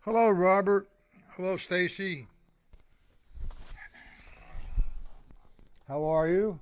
Hello, Robert. Hello, Stacy. How are you?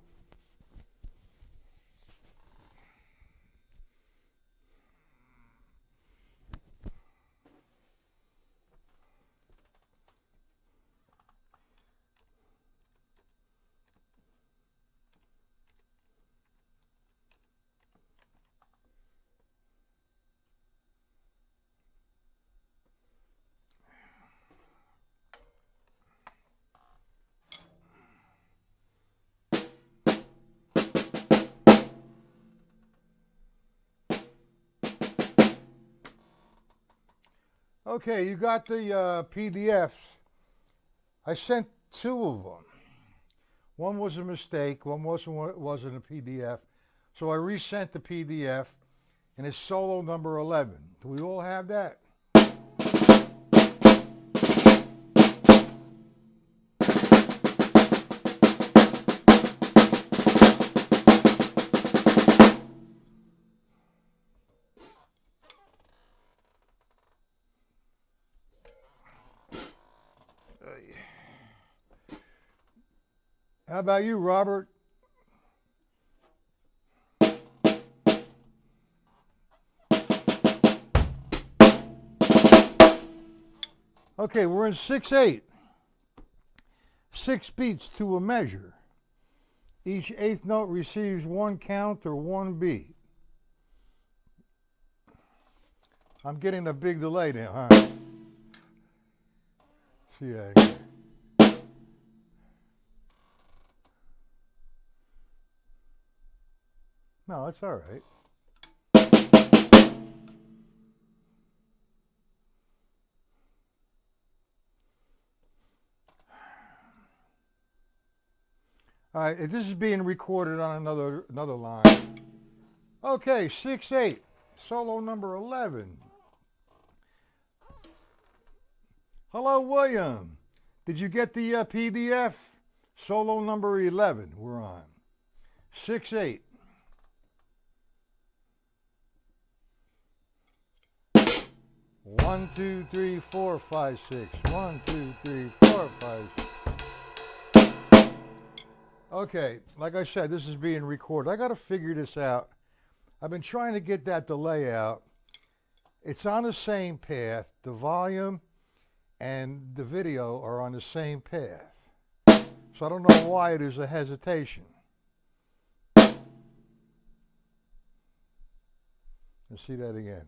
Okay, you got the PDFs. I sent two of them. One was a mistake. One wasn't a PDF. So I resent the PDF, and it's solo number 11. Do we all have that? How about you, Robert? Okay, we're in 6/8. 6 beats to a measure. Each eighth note receives one count or one beat. I'm getting a big delay now, huh? See that here. No, that's all right. All right, this is being recorded on another line. Okay, 6/8, solo number 11. Hello, William. Did you get the PDF? Solo number 11, we're on. 6/8. One, two, three, four, five, six. 1, 2, 3, 4, 5, 6. Okay, like I said, this is being recorded. I got to figure this out. I've been trying to get that delay out. It's on the same path. The volume and the video are on the same path. So I don't know why there's a hesitation. Let's see that again.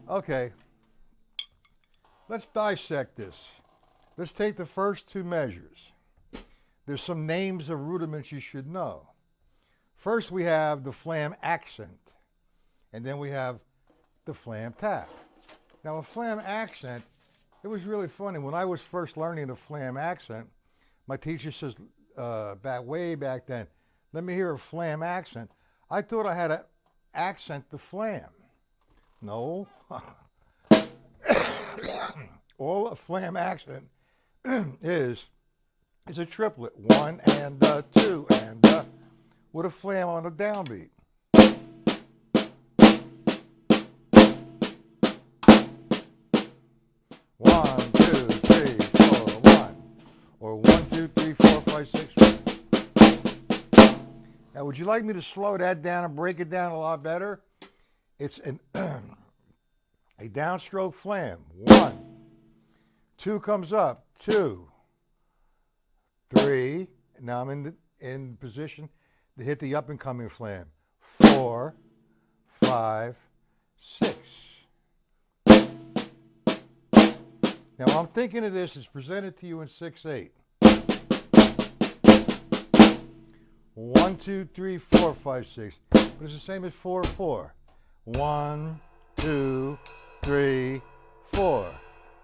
Okay, let's dissect this. Let's take the first two measures. There's some names of rudiments you should know. First we have the flam accent, and then we have the flam tap. Now a flam accent, it was really funny. When I was first learning the flam accent, my teacher says, way back then, let me hear a flam accent. I thought I had to accent the flam. No. All a flam accent is a triplet. 1 and 2 and with a flam on a downbeat. 1, 2, 3, 4, 1. Or 1, 2, 3, 4, 5, 6. Now would you like me to slow that down and break it down a lot better? It's a downstroke flam. 1, 2 comes up. 2, 3. Now I'm in position to hit the up and coming flam. 4, 5, 6. Now I'm thinking of this. It's presented to you in 6/8. 1, 2, 3, 4, 5, 6. But it's the same as 4, 4. 1, 2, 3, 4.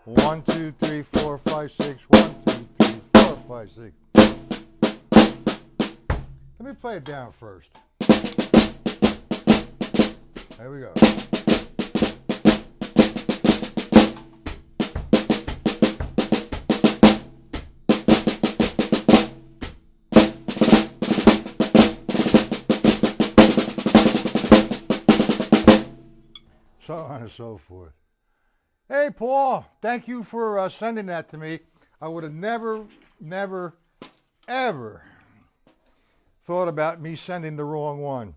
1, 2, 3, 4, 5, 6. 1, 2, 3, 4, 5, 6. Let me play it down first. There we go. So on and so forth. Hey, Paul, thank you for sending that to me. I would have never, ever thought about me sending the wrong one.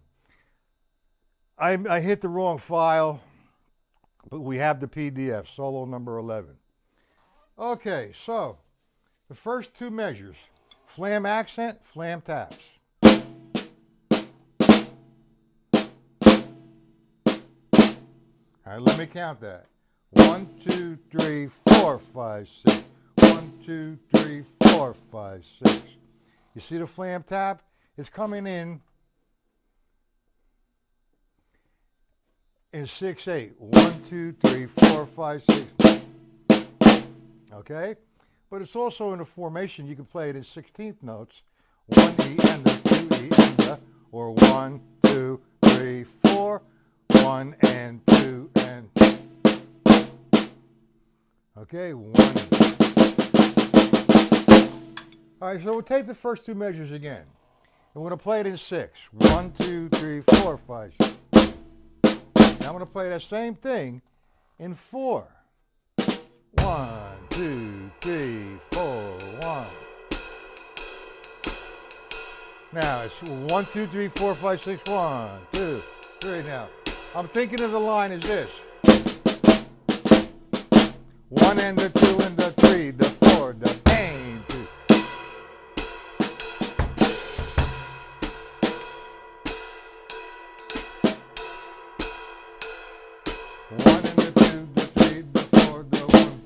I hit the wrong file, but we have the PDF, solo number 11. Okay, so the first two measures, flam accent, flam taps. All right, let me count that. 1, 2, 3, 4, 5, 6. 1, 2, 3, 4, 5, 6. You see the flam tap? It's coming in 6/8. 1, 2, 3, 4, 5, 6. Okay? But it's also in a formation. You can play it in 16th notes. 1 E and the 2 E and the, or 1, 2, 3, 4. 1 and 2 and. Okay, 1. All right, so we'll take the first two measures again. I'm going to play it in 6. 1, 2, 3, 4, 5, 6. Now I'm going to play that same thing in 4. 1, 2, 3, 4, 1. Now it's 1, 2, 3, 4, 5, 6, 1, 2, 3. Now I'm thinking of the line as this. 1 and the 2 and the 3, the 4, the pain, 2. One and the 2, the 3, the 4, the 1.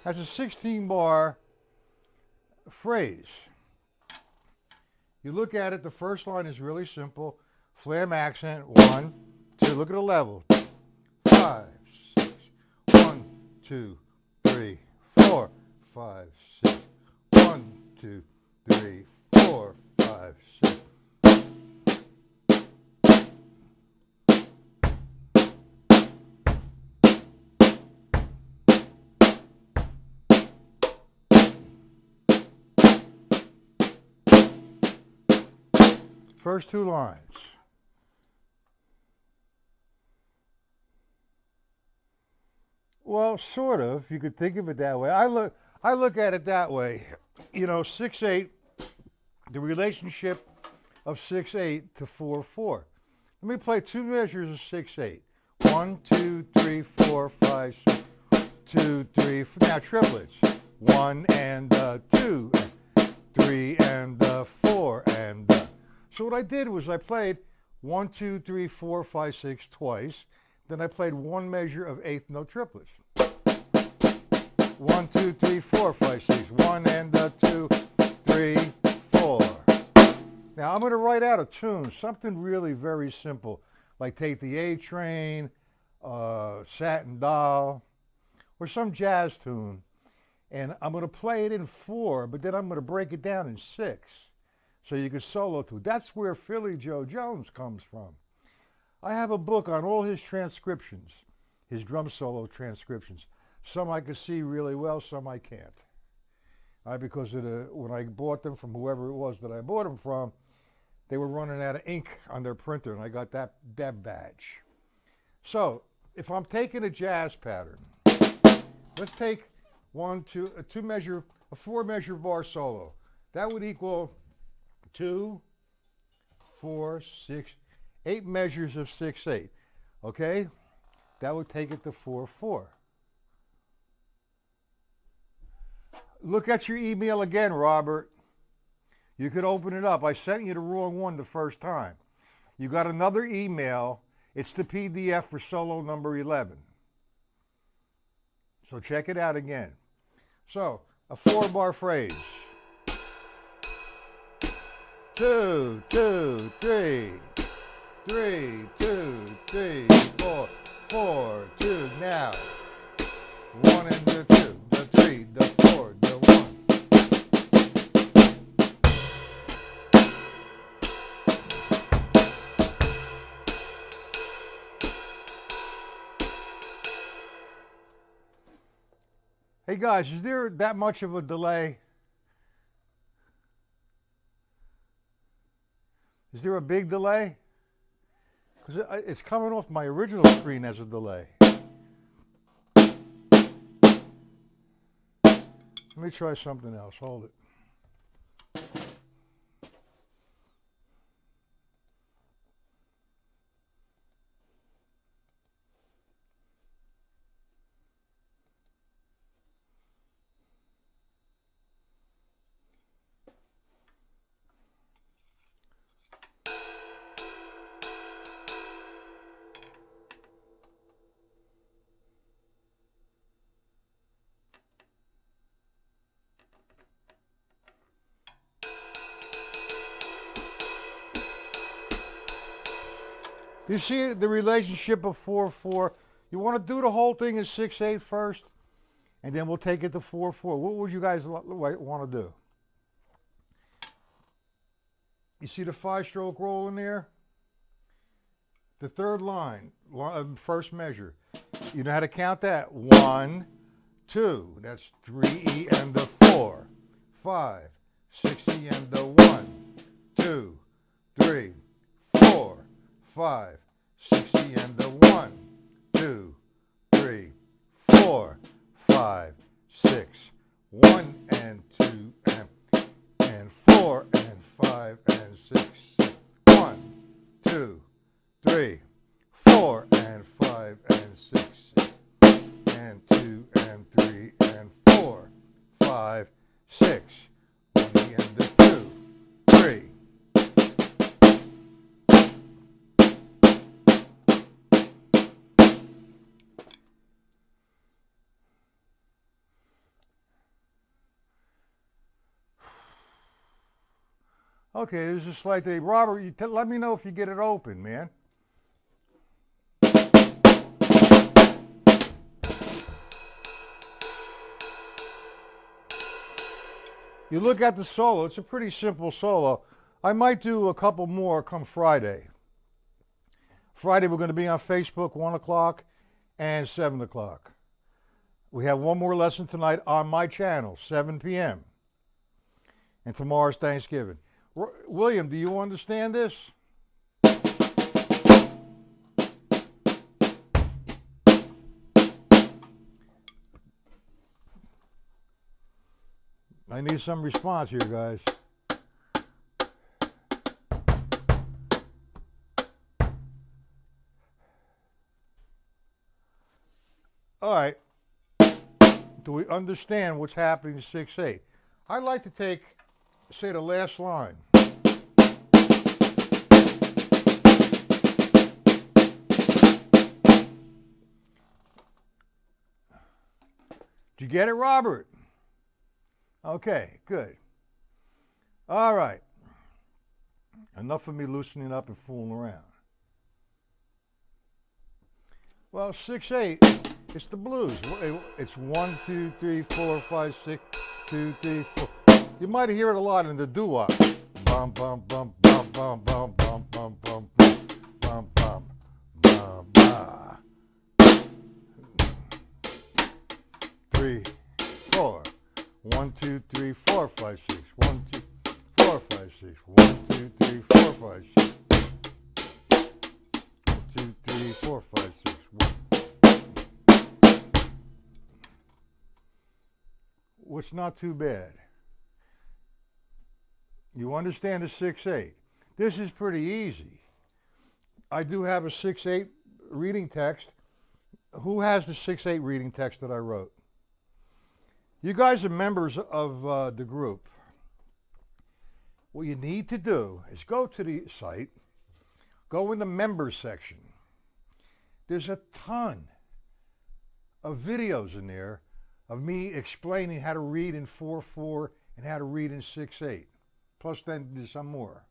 That's a 16-bar phrase. You look at it, the first line is really simple. Flam accent, 1, 2, look at the level. 5, 6, 1, 2, 3, 4, 5, 6. 1, 2, 3, 4, 5, 6. First two lines. Well, sort of. You could think of it that way. I look at it that way. You know, 6/8, the relationship of 6/8 to 4/4. Let me play two measures of 6/8. 1, 2, 3, 4, 5, 6. 2, 3, 4. Now triplets. 1 and 2, 3 and 4 and. So what I did was I played 1, 2, 3, 4, 5, 6 twice. Then I played one measure of eighth note triplets. 1, 2, 3, 4, 5, 6. 1 and 2, 3, 4. Now I'm going to write out a tune, something really very simple, like Take the A Train, Satin Doll, or some jazz tune. And I'm going to play it in 4, but then I'm going to break it down in 6. So you can solo to. That's where Philly Joe Jones comes from. I have a book on all his transcriptions, his drum solo transcriptions. Some I can see really well, some I can't. Because when I bought them from whoever it was that I bought them from, they were running out of ink on their printer, and I got that badge. So if I'm taking a jazz pattern, let's take a 4-measure bar solo. That would equal 2, 4, 6, 8 measures of 6/8. Okay? That would take it to 4/4. Look at your email again, Robert. You could open it up. I sent you the wrong one the first time. You got another email. It's the PDF for solo number 11. So check it out again. So, a 4-bar phrase. 2, 2, 3. 3, 2, 3, 4, 4, 2. Now, 1 and the 2, the 3, the 4, the 1. Hey guys, is there that much of a delay? Is there a big delay? because it's coming off my original screen as a delay. Let me try something else. Hold it. You see the relationship of 4-4? You want to do the whole thing in 6-8 first, and then we'll take it to 4-4. What would you guys want to do? You see the 5-stroke roll in there? The third line, first measure. You know how to count that? 1, 2. That's 3E and the 4. 5, 6E and the 1, 2, 3, 4. 5, 60 and the 1, 2, 3, 4, 5, 6, 1 and 2 and 4 and 5 and 6, 1, 2, 3, 4 and 5 and 6, and 2 and 3 and 4, 5, 6, 1 and the 2, 3. Okay, there's a slight delay. Robert, let me know if you get it open, man. You look at the solo, it's a pretty simple solo. I might do a couple more come Friday. Friday we're going to be on Facebook 1 o'clock and 7 o'clock. We have one more lesson tonight on my channel, 7 p.m. And tomorrow's Thanksgiving. William, do you understand this? I need some response here, guys. All right. Do we understand what's happening in 6-8? I'd like to take, say, the last line. Did you get it, Robert? Okay, good. All right. Enough of me loosening up and fooling around. Well, 6-8, it's the blues. It's 1, 2, 3, 4, 5, 6, 2, 3, 4. You might hear it a lot in the doo-wop. Bum, bum, bum, bum, bum, bum, bum, bum, bum, bum, bum, bum, bum. 3, 4. 1, 2, 3, 4, 5, 6. 1, 2, 4, 5, 6. 1, 2, 3, 4, 5, 6. 1, 2, 3, 4, 5, 6. 1. Which not too bad. You understand the 6-8. This is pretty easy. I do have a 6-8 reading text. Who has the 6-8 reading text that I wrote? You guys are members of the group. What you need to do is go to the site, go in the members section. There's a ton of videos in there of me explaining how to read in 4-4 and how to read in 6-8. Plus then there's some more.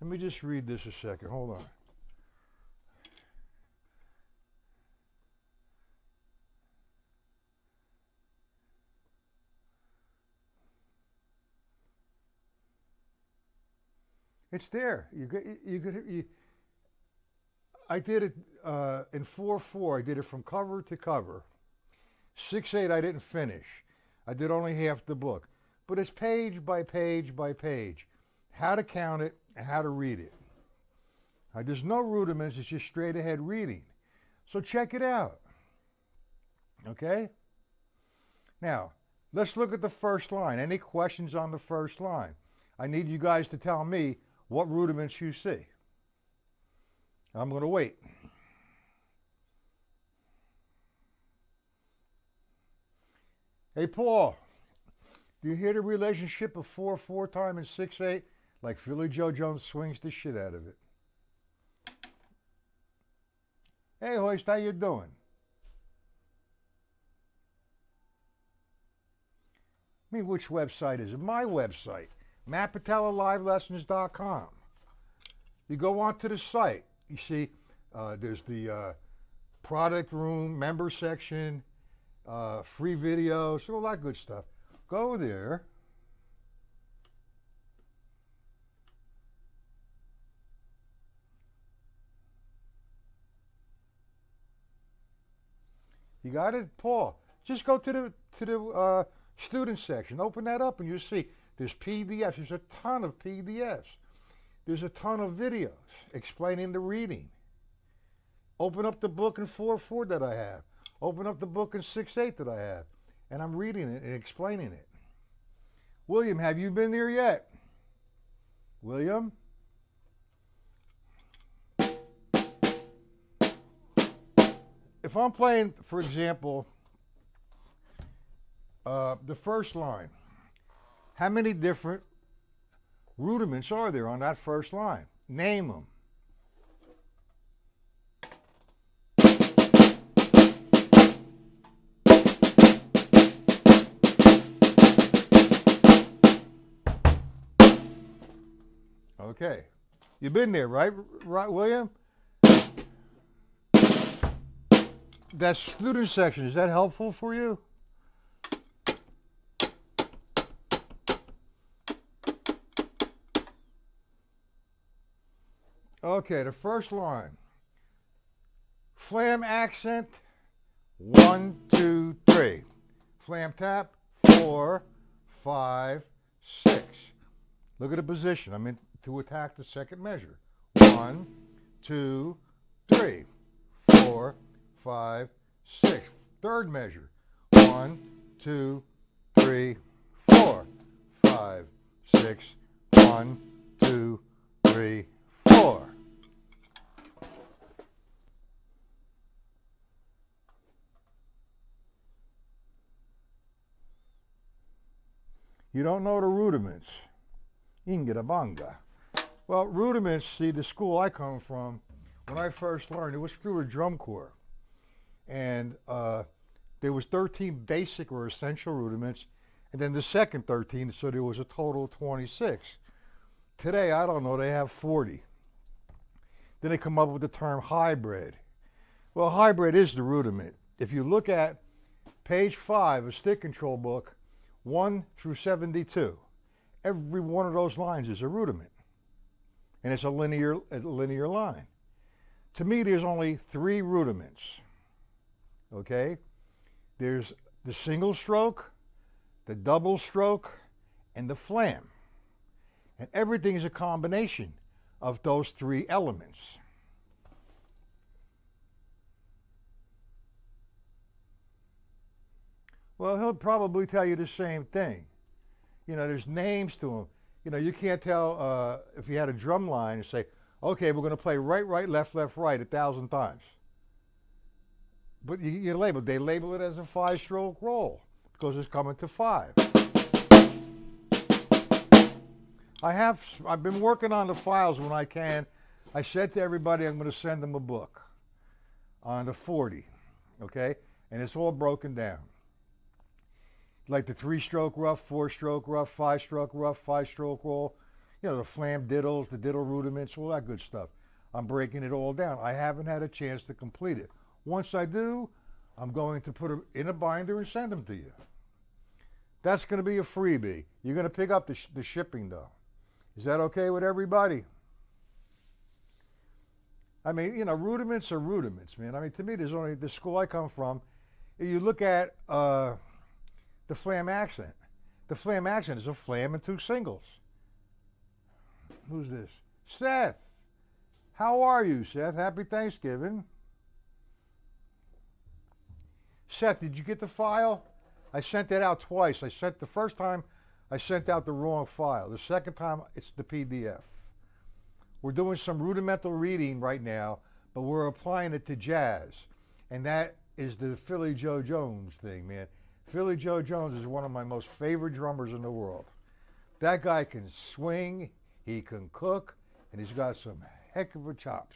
Let me just read this a second. Hold on. It's there. I did it in 4-4. I did it from cover to cover. 6-8 I didn't finish. I did only half the book. But it's page by page by page. How to count it and how to read it. There's no rudiments, it's just straight ahead reading. So check it out. Okay? Now, let's look at the first line. Any questions on the first line? I need you guys to tell me what rudiments you see. I'm going to wait. Hey, Paul, do you hear the relationship of 4/4 time and 6/8? Like Philly Joe Jones swings the shit out of it. Hey, Hoist, how you doing? I mean, which website is it? My website, MattPatellaLiveLessons.com. You go onto the site. You see, there's the product room, member section, free videos, all that good stuff. Go there. You got it, Paul? Just go to the student section. Open that up, and you see there's PDFs. There's a ton of PDFs. There's a ton of videos explaining the reading. Open up the book in 4/4 that I have. Open up the book in 6/8 that I have, and I'm reading it and explaining it. William, have you been there yet? William? If I'm playing, for example, the first line, how many different rudiments are there on that first line? Name them. Okay. You've been there, right, William? That student section, is that helpful for you? Okay, the first line. Flam accent, 1, 2, 3. Flam tap, 4, 5, 6. Look at the position. I'm in to attack the second measure. 1, 2, 3, 4, 5, 6. Third measure. 1, 2, 3, 4, 5, 6. 1, 2, 3, 4. You don't know the rudiments. Ingirabanga. Well, rudiments, see, the school I come from, when I first learned, it was through a drum corps. And there was 13 basic or essential rudiments, and then the second 13, so there was a total of 26. Today, I don't know, they have 40. Then they come up with the term hybrid. Well, hybrid is the rudiment. If you look at page 5 of stick control book, 1 through 72, every one of those lines is a rudiment. And it's a linear line. To me, there's only 3 rudiments. Okay? There's the single stroke, the double stroke, and the flam. And everything is a combination of those 3 elements. Well, he'll probably tell you the same thing. You know, there's names to them. You know, you can't tell if you had a drum line and say, okay, we're going to play right, right, left, left, right 1,000 times. But you label, they label it as a 5-stroke roll because it's coming to 5. I've been working on the files when I can. I said to everybody I'm going to send them a book on the 40, okay? And it's all broken down. Like the 3-stroke rough, 4-stroke rough, 5-stroke rough, 5-stroke roll, you know, the flam diddles, the diddle rudiments, all that good stuff. I'm breaking it all down. I haven't had a chance to complete it. Once I do, I'm going to put them in a binder and send them to you. That's going to be a freebie. You're going to pick up the shipping though. Is that okay with everybody? I mean, you know, rudiments are rudiments, man. I mean, to me, there's only, the school I come from, You look at the flam accent. The flam accent is a flam and two singles. Who's this? Seth. How are you, Seth? Happy Thanksgiving. Seth, did you get the file? I sent that out twice. The first time I sent out the wrong file. The second time it's the PDF. We're doing some rudimental reading right now, but we're applying it to jazz. And that is the Philly Joe Jones thing, man. Philly Joe Jones is one of my most favorite drummers in the world. That guy can swing, he can cook, and he's got some heck of a chops.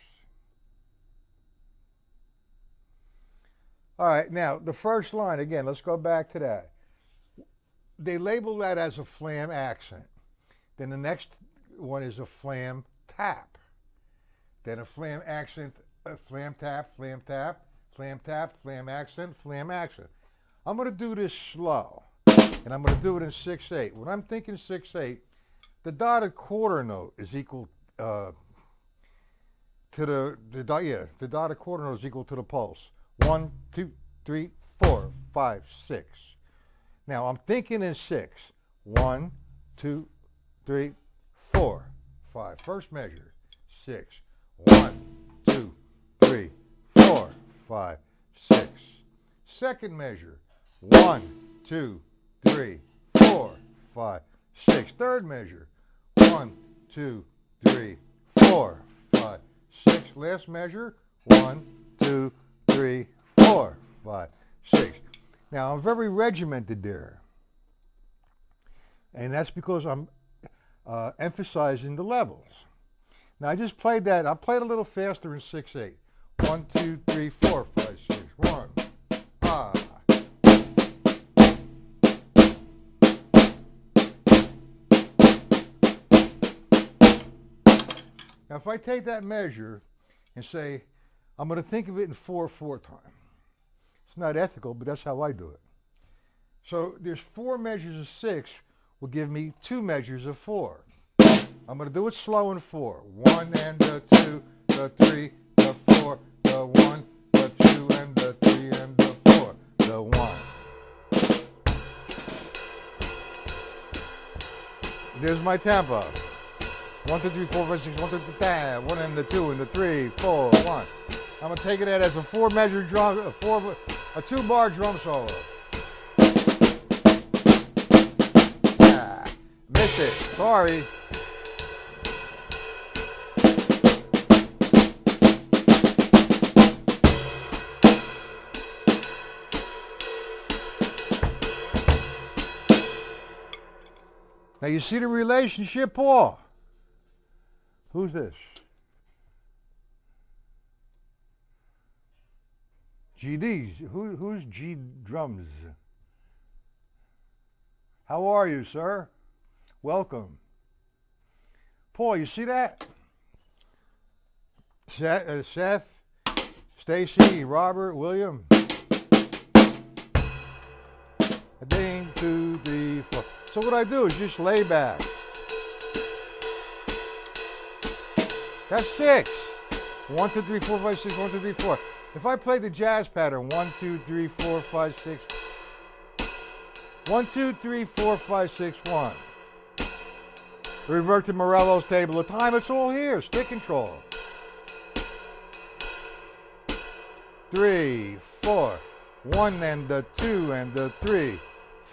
All right, now the first line, again, let's go back to that. They label that as a flam accent. Then the next one is a flam tap. Then a flam accent, a flam tap, flam tap, flam tap, flam accent, flam accent. I'm going to do this slow, and I'm going to do it in 6/8. When I'm thinking 6/8, the dotted quarter note is equal to the dotted quarter note is equal to the pulse. 1, 2, 3, 4, 5, 6. Now I'm thinking in 6. 1, 2, 3, 4, 5. First measure, 6. 1, 2, 3, 4, 5, 6. Second measure, 1, 2, 3, 4, 5, 6. Third measure, 1, 2, 3, 4, 5, 6. Last measure, 1, 2, 3, 4, 5, 6. Now I'm very regimented there, and that's because I'm emphasizing the levels. Now I just played that. I played a little faster in 6/8. 1, 2, 3, 4, 5, 6. 1, ah. Now if I take that measure and say, I'm going to think of it in 4/4 time. It's not ethical, but that's how I do it. So there's 4 measures of 6 will give me 2 measures of 4. I'm going to do it slow in 4. 1 and the 2, the 3, the 4, the 1, the 2 and the 3 and the 4, the 1. There's my tempo. 1, 2, 3, 4, 5, 6, 1, 2, 3, 1 and the 2 and the 3, 4, 1. I'm going to take it as a 4-measure drum, a 2-bar drum solo. Ah, missed it. Sorry. Now you see the relationship, Paul? Who's this? GDs. Who's G drums? How are you, sir? Welcome. Paul, you see that? Seth, Stacy, Robert, William. A ding, 2, 3, 4. So what I do is just lay back. That's 6. 1, 2, 3, 4, 5, 6, 1, 2, 3, 4. If I play the jazz pattern, 1, 2, 3, 4, 5, 6. 1, 2, 3, 4, 5, 6, 1. Revert to Morello's table of time. It's all here. Stick control. 3, 4. 1 and the 2 and the 3,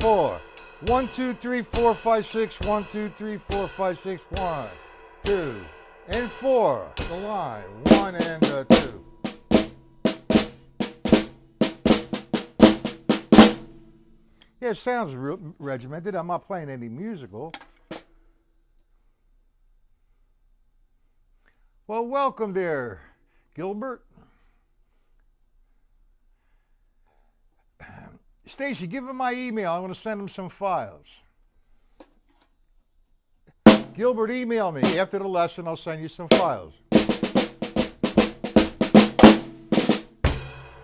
4. 1, 2, 3, 4, 5, 6. 1, 2, 3, 4, 5, 6. 1, 2, and 4. The line. 1 and the 2. Yeah, it sounds regimented. I'm not playing any musical. Well, welcome there, Gilbert. Stacy, give him my email. I want to send him some files. Gilbert, email me. After the lesson, I'll send you some files.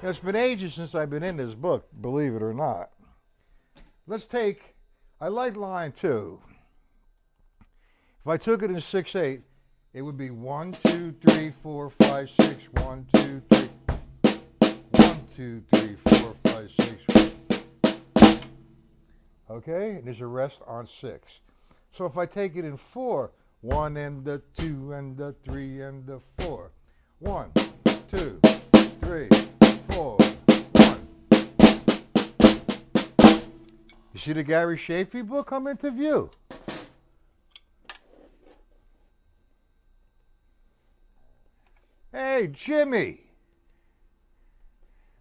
It's been ages since I've been in this book, believe it or not. Let's take, I like line 2. If I took it in 6/8, it would be 1, 2, 3, 4, 5, 6, 1, 2, 3. 1, 2, 3, 4, 5, 6. Okay, and there's a rest on 6. So if I take it in 4, 1 and the 2 and the 3 and the 4. 1, 2, 3, 4, 1. You see the Gary Shafee book come into view? Hey, Jimmy.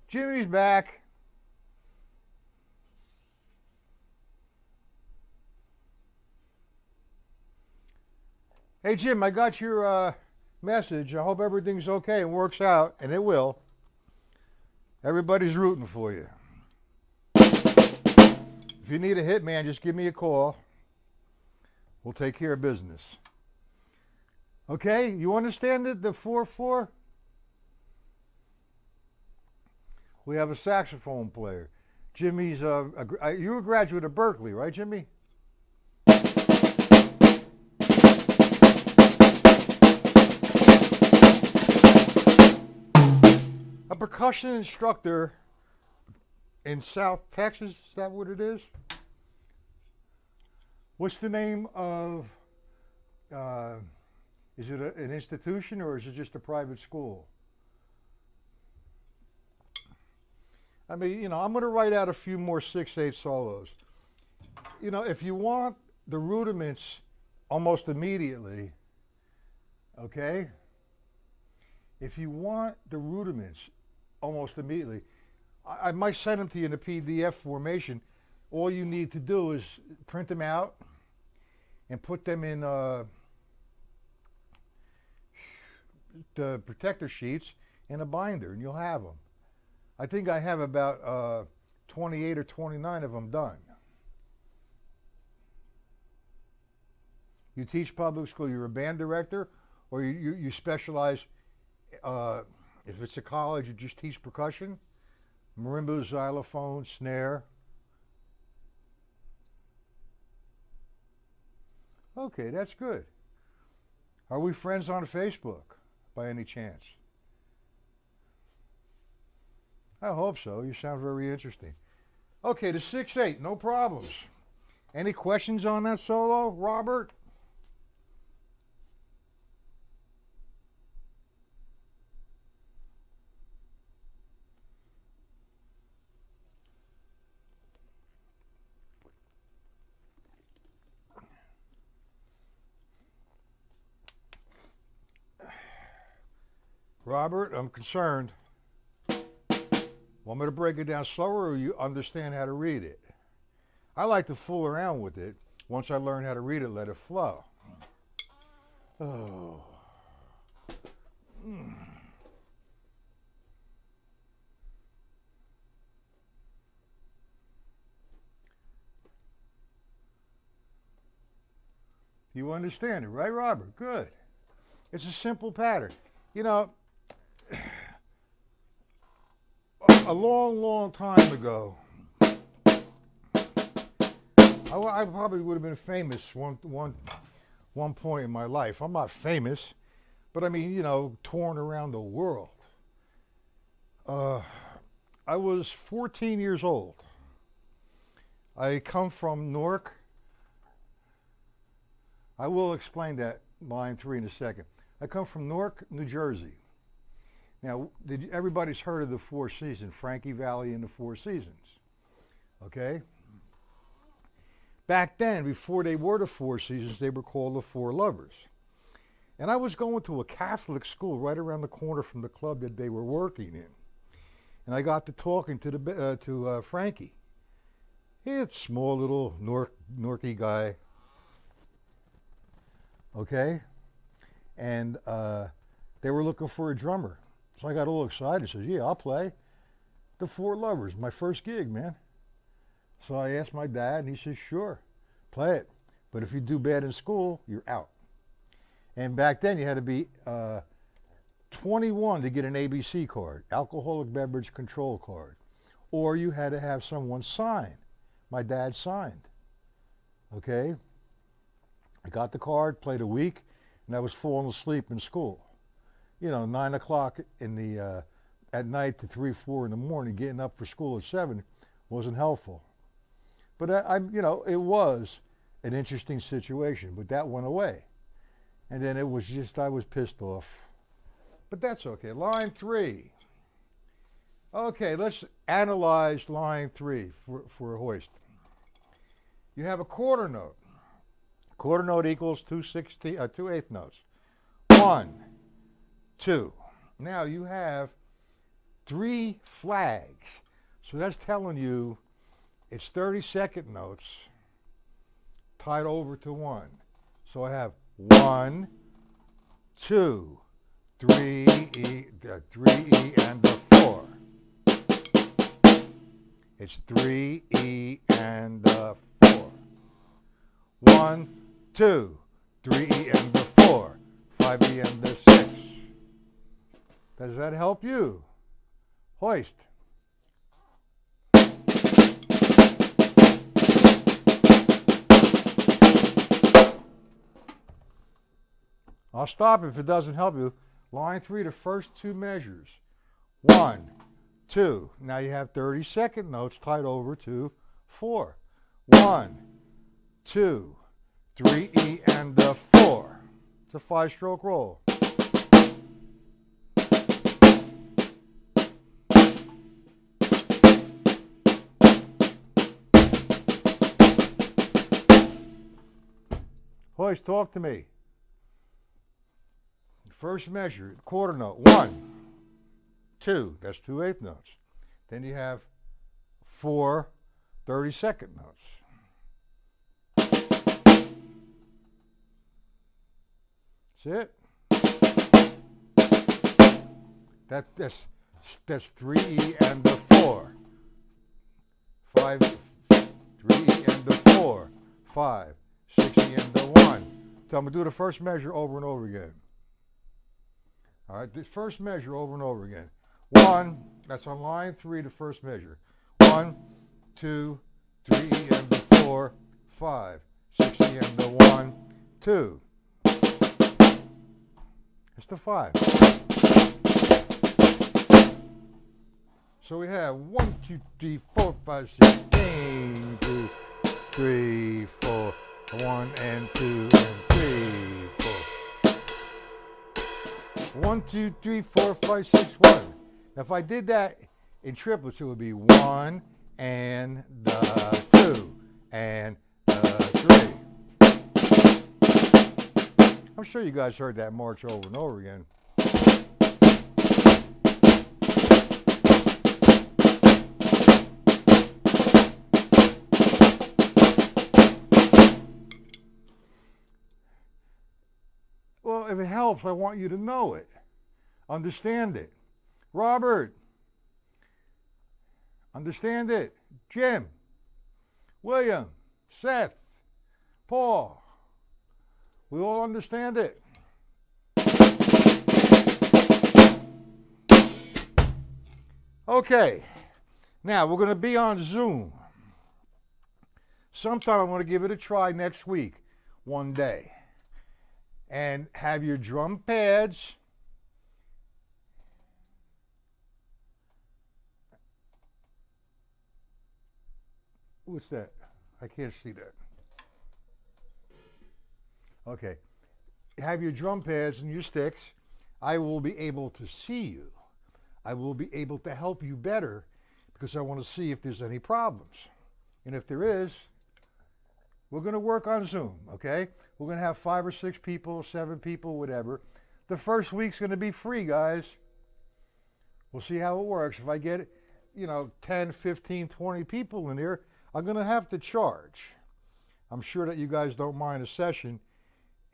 Jimmy's back. Hey, Jim, I got your message. I hope everything's okay and works out, and it will. Everybody's rooting for you. If you need a hitman, just give me a call. We'll take care of business. Okay, you understand the 4-4? We have a saxophone player. Jimmy's you're a graduate of Berkeley, right, Jimmy? A percussion instructor in South Texas, is that what it is? What's the name of, is it an institution or is it just a private school? I mean, you know, I'm going to write out a few more 6/8 solos. You know, if you want the rudiments almost immediately, okay? If you want the rudiments almost immediately, I might send them to you in a PDF formation. All you need to do is print them out and put them in the protector sheets in a binder, and you'll have them. I think I have about 28 or 29 of them done. You teach public school, you're a band director, or you specialize, if it's a college, you just teach percussion, marimba, xylophone, snare. Okay, that's good. Are we friends on Facebook by any chance? I hope so. You sound very interesting. Okay, the 6/8, no problems. Any questions on that solo, Robert? Robert, I'm concerned. Want me to break it down slower or you understand how to read it? I like to fool around with it. Once I learn how to read it, let it flow. Oh. You understand it, right, Robert? Good. It's a simple pattern. You know, a long, long time ago, I probably would have been famous one point in my life. I'm not famous, but I mean, you know, torn around the world. I was 14 years old. I come from Newark. I will explain that line 3 in a second. I come from Newark, New Jersey. Now, everybody's heard of the Four Seasons, Frankie Valli and the Four Seasons, okay? Back then, before they were the Four Seasons, they were called the Four Lovers. And I was going to a Catholic school right around the corner from the club that they were working in. And I got to talking to Frankie. He's a small little Newarky guy, okay? And they were looking for a drummer. So I got all excited. I said, yeah, I'll play the Four Lovers, my first gig, man. So I asked my dad, and he said, sure, play it. But if you do bad in school, you're out. And back then, you had to be 21 to get an ABC card, Alcoholic Beverage Control Card. Or you had to have someone sign. My dad signed, okay? I got the card, played a week, and I was falling asleep in school. You know, 9 o'clock in the at night to 3, 4 in the morning, getting up for school at 7 wasn't helpful. But it was an interesting situation, but that went away. And then it was just, I was pissed off. But that's okay. Line 3. Okay, let's analyze line 3 for a hoist. You have a quarter note. Quarter note equals 2 8 notes. 1, 2. Now you have 3 flags. So that's telling you it's 30-second notes tied over to 1. So I have 1, 2, 3 E, 3 E and the 4. It's 3 E and the 4. 1, 2, 3 E and the 4. 5 E and the 6. Does that help you? Hoist. I'll stop if it doesn't help you. Line 3, the first 2 measures. 1, 2. Now you have 30-second notes tied over to 4. 1, 2, 3 E and the 4. It's a 5-stroke roll. Hoist, talk to me. First measure, quarter note, 1, 2, that's 2 8 notes. Then you have 4 30-second notes. That's it. That's 3 E and the 4. 5, 3 E and the 4. 5, 6 E and the 1. So I'm going to do the first measure over and over again. All right, this first measure over and over again. 1, that's on line 3, the first measure. 1, 2, 3 E and the 4, 5, 6 E and the 1, 2. It's the 5. So we have 1, 2, 3, 4, 5, 6, 1, 2, 3, 4, 1 and 2 and 3, 4. 1, 2, 3, 4, 5, 6, 1. If I did that in triplets, it would be 1 and the 2 and the 3. I'm sure you guys heard that march over and over again. Well, if it helps, I want you to know it. Understand it. Robert, understand it. Jim, William, Seth, Paul, we all understand it. Okay, now we're going to be on Zoom. Sometime I'm going to give it a try next week, one day. And have your drum pads what's that? I can't see that. Okay. Have your drum pads and your sticks. I will be able to see you. I will be able to help you better because I want to see if there's any problems. And if there is, we're going to work on Zoom, okay? We're going to have 5 or 6 people, 7 people, whatever. The first week's going to be free, guys. We'll see how it works. If I get, 10, 15, 20 people in here, I'm going to have to charge. I'm sure that you guys don't mind a session.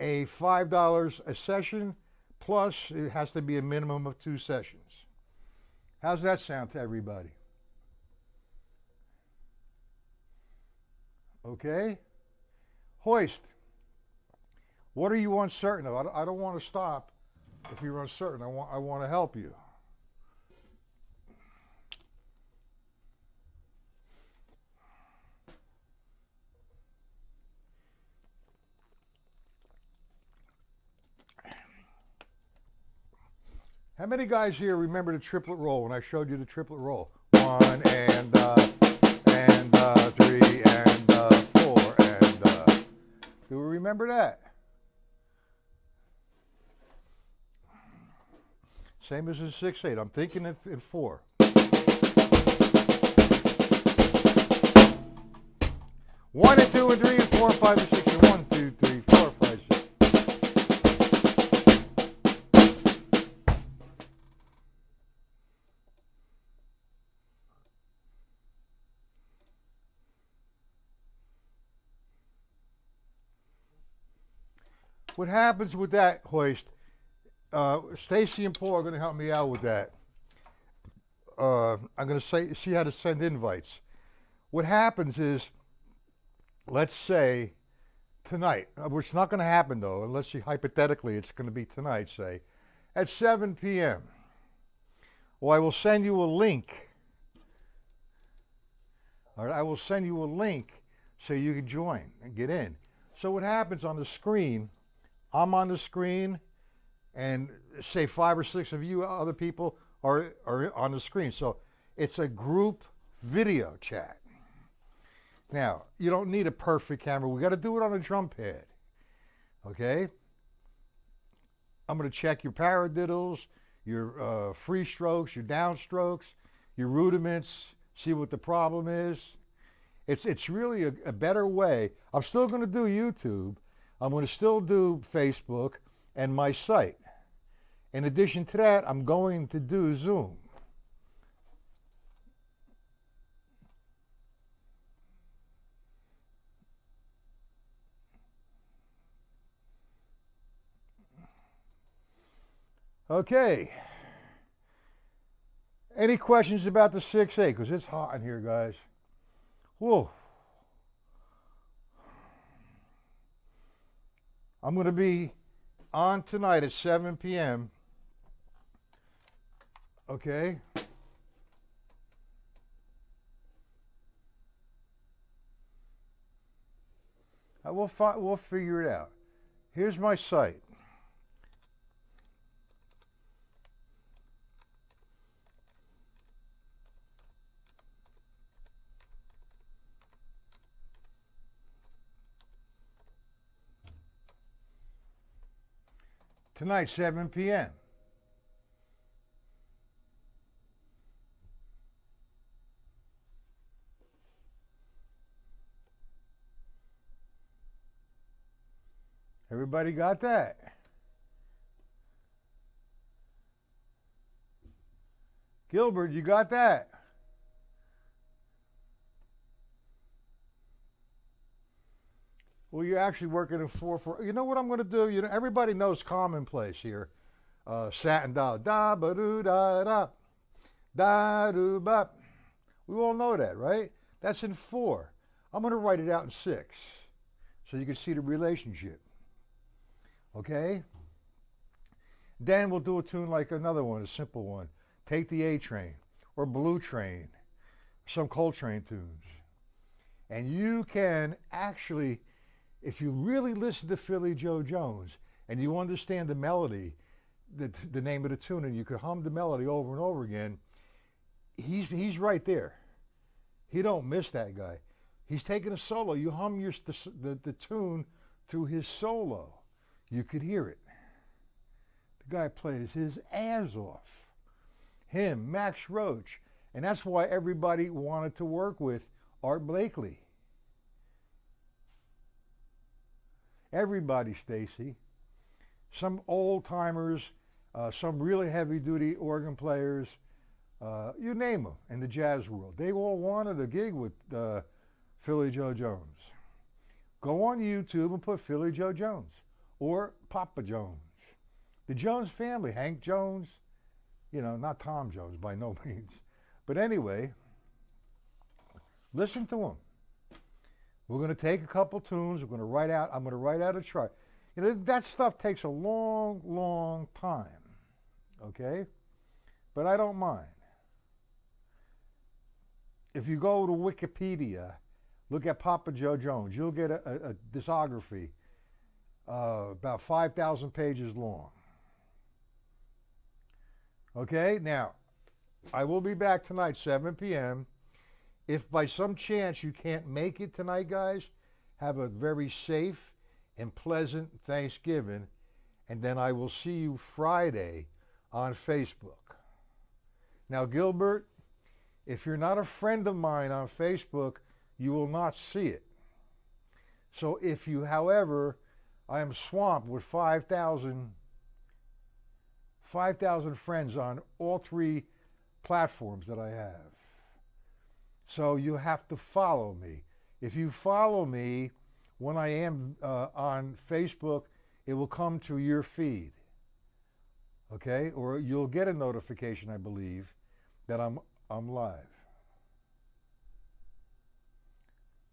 A $5 a session, plus it has to be a minimum of 2 sessions. How's that sound to everybody? Okay? Hoist. What are you uncertain of? I don't want to stop if you're uncertain. I want to help you. How many guys here remember the triplet roll when I showed you the triplet roll? 1 and 3 and 4 and do we remember that? Same as in 6/8. I'm thinking in 4. One and 2 and 3 and 4 and 5 and 6 and 1, 2, 3, 4, 5, 6. What happens with that hoist? Stacy and Paul are going to help me out with that. I'm going to see how to send invites. What happens is, let's say tonight, which is not going to happen though, unless you hypothetically it's going to be tonight, say, at 7 p.m. Well, I will send you a link. All right, I will send you a link so you can join and get in. So what happens on the screen, I'm on the screen, and say 5 or 6 of you other people are on the screen. So it's a group video chat. Now, you don't need a perfect camera. We got to do it on a drum pad. Okay? I'm going to check your paradiddles, your free strokes, your downstrokes, your rudiments, see what the problem is. It's really a better way. I'm still going to do YouTube. I'm going to still do Facebook and my site. In addition to that, I'm going to do Zoom. Okay. Any questions about the 6/8? Because it's hot in here, guys. Whoa. I'm going to be on tonight at 7 p.m. Okay. We'll figure it out. Here's my site. Tonight, 7 p.m. Everybody got that? Gilbert, you got that? Well, you're actually working in 4/4. You know what I'm going to do? You know, everybody knows commonplace here. Satin da da ba doo da da da doo ba. We all know that, right? That's in 4. I'm going to write it out in 6, so you can see the relationship. Okay? Then we'll do a tune like another one, a simple one. Take the A Train or Blue Train, some Coltrane tunes. And you can actually, if you really listen to Philly Joe Jones and you understand the melody, the name of the tune, and you could hum the melody over and over again, he's right there. He don't miss that guy. He's taking a solo. You hum the tune to his solo. You could hear it. The guy plays his ass off. Him, Max Roach. And that's why everybody wanted to work with Art Blakely. Everybody, Stacy. Some old timers, some really heavy duty organ players, you name them in the jazz world. They all wanted a gig with Philly Joe Jones. Go on YouTube and put Philly Joe Jones or Papa Jones. The Jones family, Hank Jones, you know, not Tom Jones by no means. But anyway, listen to them. We're going to take a couple tunes. I'm going to write out a chart. You know, that stuff takes a long, long time. Okay? But I don't mind. If you go to Wikipedia, look at Papa Joe Jones, you'll get a discography about 5,000 pages long. Okay, now, I will be back tonight, 7 p.m. If by some chance you can't make it tonight, guys, have a very safe and pleasant Thanksgiving, and then I will see you Friday on Facebook. Now, Gilbert, if you're not a friend of mine on Facebook, you will not see it. So if you, however, I am swamped with 5,000 friends on all three platforms that I have. So you have to follow me. If you follow me when I am on Facebook, it will come to your feed. Okay? Or you'll get a notification, I believe, that I'm live.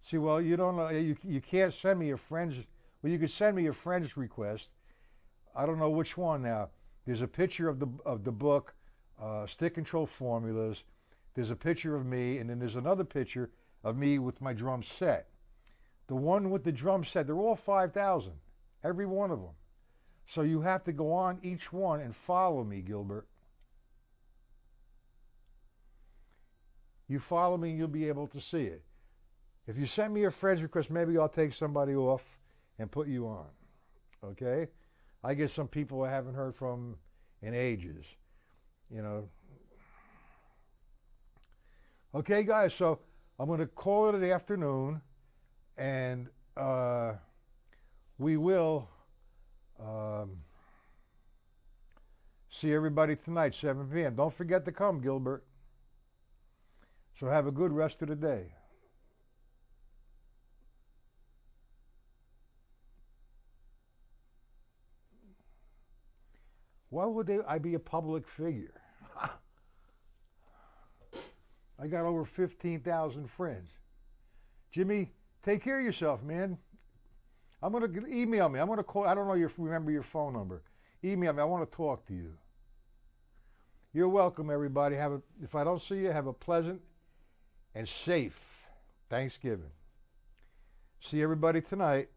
See, well, you don't know, you can't send me a friend's, well, you could send me a friend's request. I don't know which one now. There's a picture of the book, Stick Control Formulas. There's a picture of me, and then there's another picture of me with my drum set. The one with the drum set, they're all 5,000, every one of them. So you have to go on each one and follow me, Gilbert. You follow me, you'll be able to see it. If you send me a friend's request, maybe I'll take somebody off and put you on. Okay? I get some people I haven't heard from in ages. You know. Okay, guys, so I'm going to call it an afternoon, and we will see everybody tonight, 7 p.m. Don't forget to come, Gilbert. So have a good rest of the day. Why would I be a public figure? I got over 15,000 friends. Jimmy, take care of yourself, man. I'm going to email me. I'm going to call. I don't know remember your phone number. Email me. I want to talk to you. You're welcome, everybody. If I don't see you, have a pleasant and safe Thanksgiving. See everybody tonight.